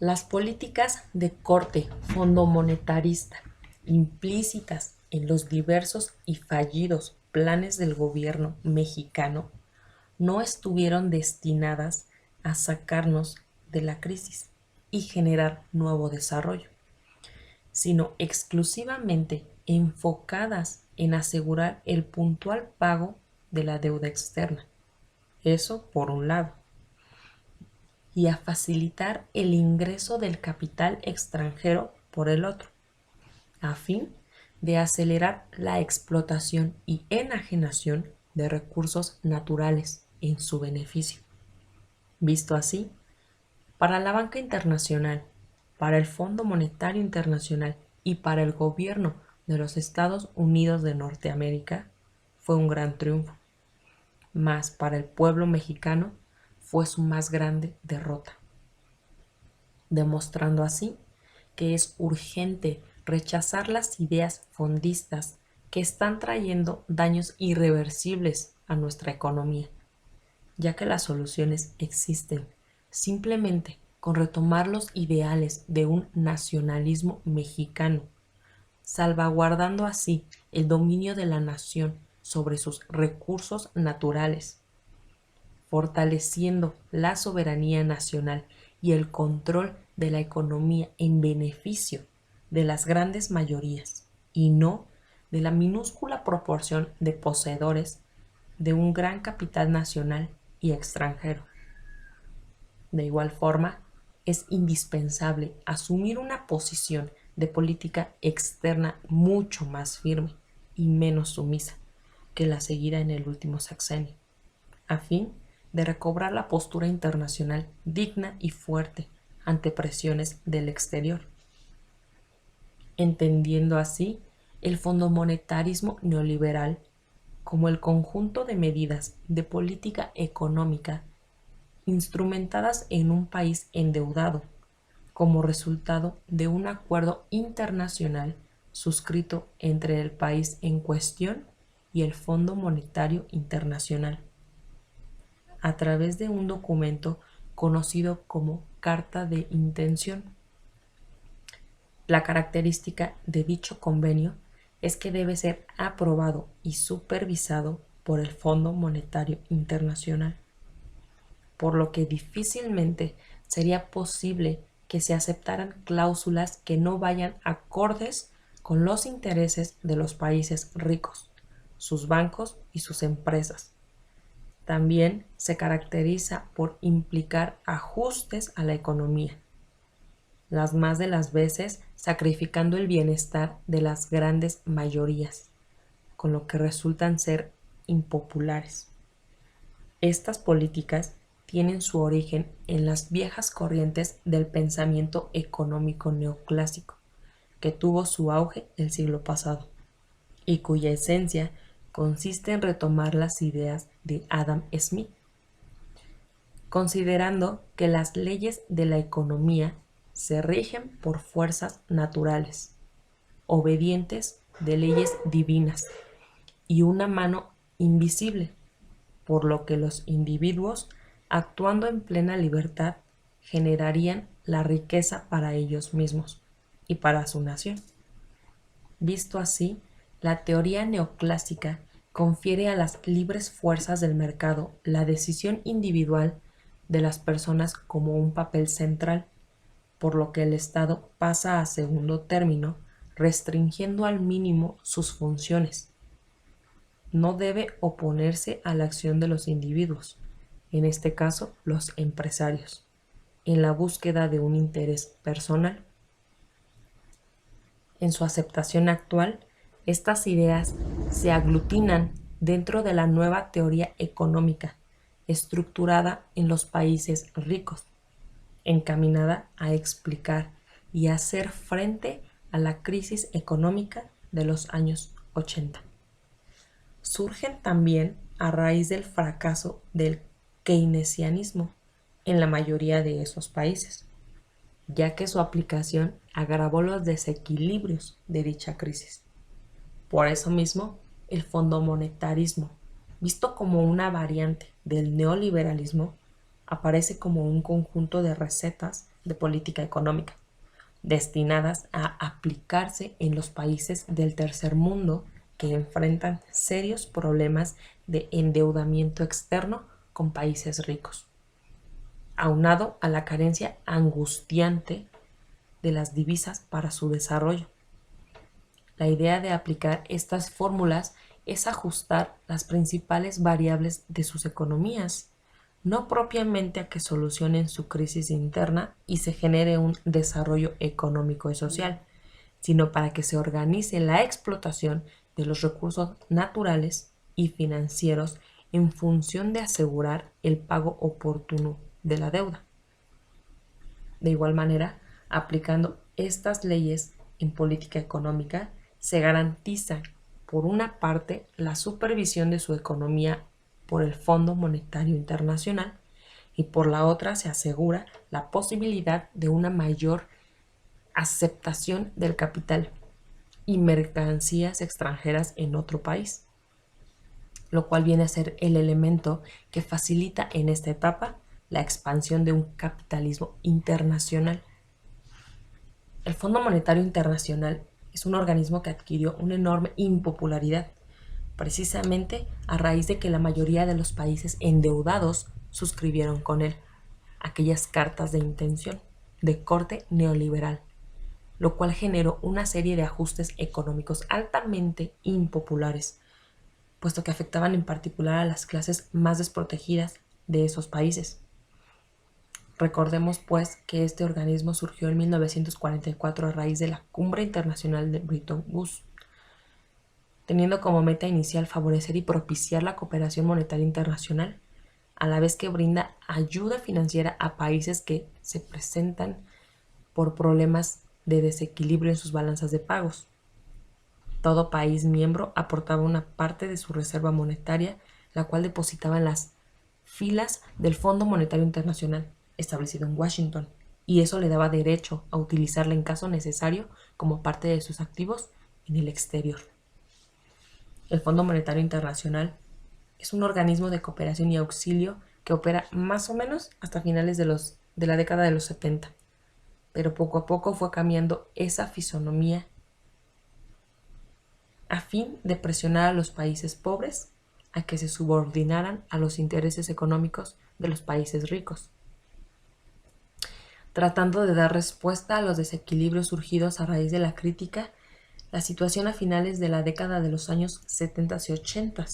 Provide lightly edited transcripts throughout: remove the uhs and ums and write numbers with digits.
Las políticas de corte fondomonetarista implícitas en los diversos y fallidos planes del gobierno mexicano no estuvieron destinadas a sacarnos de la crisis y generar nuevo desarrollo, sino exclusivamente enfocadas en asegurar el puntual pago de la deuda externa. Eso por un lado. Y a facilitar el ingreso del capital extranjero por el otro, a fin de acelerar la explotación y enajenación de recursos naturales en su beneficio. Visto así, para la banca internacional, para el Fondo Monetario Internacional y para el gobierno de los Estados Unidos de Norteamérica fue un gran triunfo, mas para el pueblo mexicano fue su más grande derrota, demostrando así que es urgente rechazar las ideas fondistas que están trayendo daños irreversibles a nuestra economía, ya que las soluciones existen simplemente con retomar los ideales de un nacionalismo mexicano, salvaguardando así el dominio de la nación sobre sus recursos naturales, fortaleciendo la soberanía nacional y el control de la economía en beneficio de las grandes mayorías y no de la minúscula proporción de poseedores de un gran capital nacional y extranjero. De igual forma, es indispensable asumir una posición de política externa mucho más firme y menos sumisa que la seguida en el último sexenio, a fin de recobrar la postura internacional digna y fuerte ante presiones del exterior, entendiendo así el fondomonetarismo neoliberal como el conjunto de medidas de política económica instrumentadas en un país endeudado como resultado de un acuerdo internacional suscrito entre el país en cuestión y el Fondo Monetario Internacional, a través de un documento conocido como Carta de Intención. La característica de dicho convenio es que debe ser aprobado y supervisado por el Fondo Monetario Internacional, por lo que difícilmente sería posible que se aceptaran cláusulas que no vayan acordes con los intereses de los países ricos, sus bancos y sus empresas. También se caracteriza por implicar ajustes a la economía, las más de las veces sacrificando el bienestar de las grandes mayorías, con lo que resultan ser impopulares. Estas políticas tienen su origen en las viejas corrientes del pensamiento económico neoclásico, que tuvo su auge el siglo pasado, y cuya esencia consiste en retomar las ideas de Adam Smith, considerando que las leyes de la economía se rigen por fuerzas naturales, obedientes de leyes divinas, y una mano invisible, por lo que los individuos, actuando en plena libertad, generarían la riqueza para ellos mismos y para su nación. Visto así, la teoría neoclásica confiere a las libres fuerzas del mercado la decisión individual de las personas como un papel central, por lo que el Estado pasa a segundo término, restringiendo al mínimo sus funciones. No debe oponerse a la acción de los individuos, en este caso los empresarios, en la búsqueda de un interés personal. En su aceptación actual, estas ideas se aglutinan dentro de la nueva teoría económica, estructurada en los países ricos, encaminada a explicar y hacer frente a la crisis económica de los años 80. Surgen también a raíz del fracaso del keynesianismo en la mayoría de esos países, ya que su aplicación agravó los desequilibrios de dicha crisis. Por eso mismo, el fondomonetarismo, visto como una variante del neoliberalismo, aparece como un conjunto de recetas de política económica destinadas a aplicarse en los países del tercer mundo que enfrentan serios problemas de endeudamiento externo con países ricos, aunado a la carencia angustiante de las divisas para su desarrollo. La idea de aplicar estas fórmulas es ajustar las principales variables de sus economías, no propiamente a que solucionen su crisis interna y se genere un desarrollo económico y social, sino para que se organice la explotación de los recursos naturales y financieros en función de asegurar el pago oportuno de la deuda. De igual manera, aplicando estas leyes en política económica, se garantiza, por una parte, la supervisión de su economía por el Fondo Monetario Internacional y por la otra se asegura la posibilidad de una mayor aceptación del capital y mercancías extranjeras en otro país, lo cual viene a ser el elemento que facilita en esta etapa la expansión de un capitalismo internacional. El Fondo Monetario Internacional es un organismo que adquirió una enorme impopularidad, precisamente a raíz de que la mayoría de los países endeudados suscribieron con él aquellas cartas de intención de corte neoliberal, lo cual generó una serie de ajustes económicos altamente impopulares, puesto que afectaban en particular a las clases más desprotegidas de esos países. Recordemos, pues, que este organismo surgió en 1944 a raíz de la Cumbre Internacional de Bretton Woods, teniendo como meta inicial favorecer y propiciar la cooperación monetaria internacional, a la vez que brinda ayuda financiera a países que se presentan por problemas de desequilibrio en sus balanzas de pagos. Todo país miembro aportaba una parte de su reserva monetaria, la cual depositaba en las filas del Fondo Monetario Internacional, establecido en Washington, y eso le daba derecho a utilizarla en caso necesario como parte de sus activos en el exterior. El Fondo Monetario Internacional es un organismo de cooperación y auxilio que opera más o menos hasta finales de la década de los 70, pero poco a poco fue cambiando esa fisonomía a fin de presionar a los países pobres a que se subordinaran a los intereses económicos de los países ricos, tratando de dar respuesta a los desequilibrios surgidos a raíz de la crítica, la situación a finales de la década de los años 70 y 80.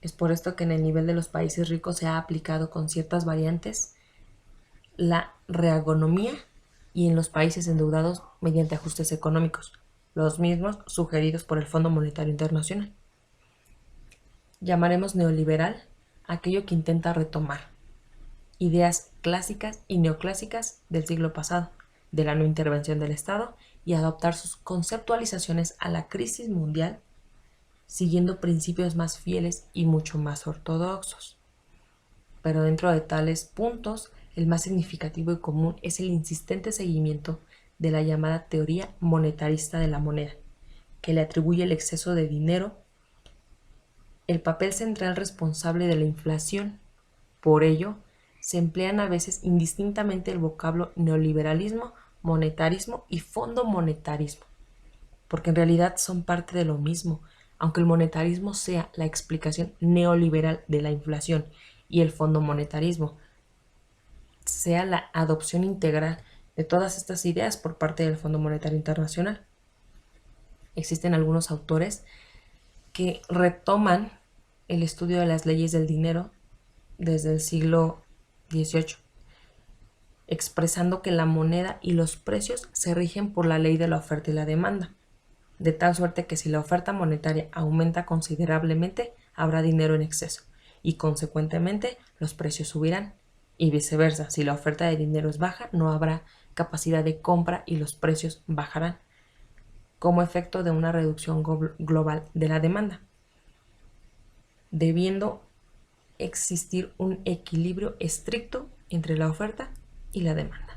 Es por esto que en el nivel de los países ricos se ha aplicado con ciertas variantes la reagonomía y en los países endeudados mediante ajustes económicos, los mismos sugeridos por el Fondo Monetario Internacional. Llamaremos neoliberal aquello que intenta retomar ideas clásicas y neoclásicas del siglo pasado, de la no intervención del Estado, y adaptar sus conceptualizaciones a la crisis mundial, siguiendo principios más fieles y mucho más ortodoxos. Pero dentro de tales puntos, el más significativo y común es el insistente seguimiento de la llamada teoría monetarista de la moneda, que le atribuye el exceso de dinero el papel central responsable de la inflación. Por ello, se emplean a veces indistintamente el vocablo neoliberalismo, monetarismo y fondo monetarismo, porque en realidad son parte de lo mismo, aunque el monetarismo sea la explicación neoliberal de la inflación y el fondo monetarismo sea la adopción integral de todas estas ideas por parte del Fondo Monetario Internacional. Existen algunos autores que retoman el estudio de las leyes del dinero desde el siglo XVIII, expresando que la moneda y los precios se rigen por la ley de la oferta y la demanda, de tal suerte que si la oferta monetaria aumenta considerablemente, habrá dinero en exceso y consecuentemente los precios subirán, y viceversa, si la oferta de dinero es baja, no habrá capacidad de compra y los precios bajarán, como efecto de una reducción global de la demanda, debiendo existir un equilibrio estricto entre la oferta y la demanda.